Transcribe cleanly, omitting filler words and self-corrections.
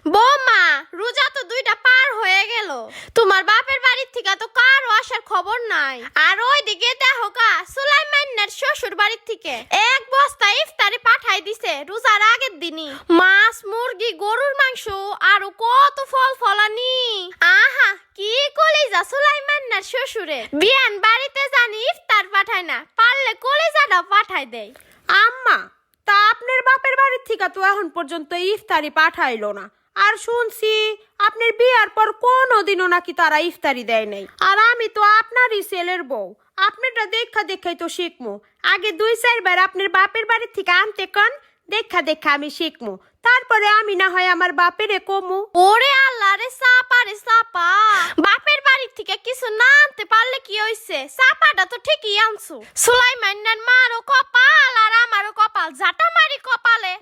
বৌমা, রোজা তো 2টা পার হয়ে গেল, তোমার বাপের বাড়ির থেকে তো কারো আসার খবর নাই। আর ওইদিকে দেখো গা, সুলাইমানের শ্বশুর বাড়ির থেকে 1 বস্তা ইফতারি পাঠাই দিছে রোজার আগের দিনই। মাছ, মুরগি, গরুর মাংস আর কত ফল ফলানি। আহা, কি কলিজা সুলাইমানের শ্বশুরে। বিয়ান বাড়িতে জানি ইফতার পাঠায় না, পারলে কলিজাটা পাঠাই দেয়। আম্মা, তা আপনার বাপের বাড়ির থেকে তো এখন পর্যন্ত ইফতারি পাঠাইলো না। আর শুনছি আপনার বিয়ার পর কোনোদিনও নাকি তারা ইফতারি দেয় নাই। আর আমি তো আপনারই ছেলের বউ, আপনারটা দেখাই তো শিখমু। আগে 2-4 বার আপনার বাপের বাড়ির থেকে আনতে কন, দেখা আমি শিখমু। তারপরে আমি না হয় আমার বাপেরে কমু। ওরে আল্লাহ রে, সাপা রে সাপা, বাপের বাড়ির থেকে কিছু না আনতে পারলে কি হইছে? সাপাটা তো ঠিকই আনছো। সুলাইমানের মারও কপাল আর আমারও কপাল, ঝাঁটা মারি কপালে।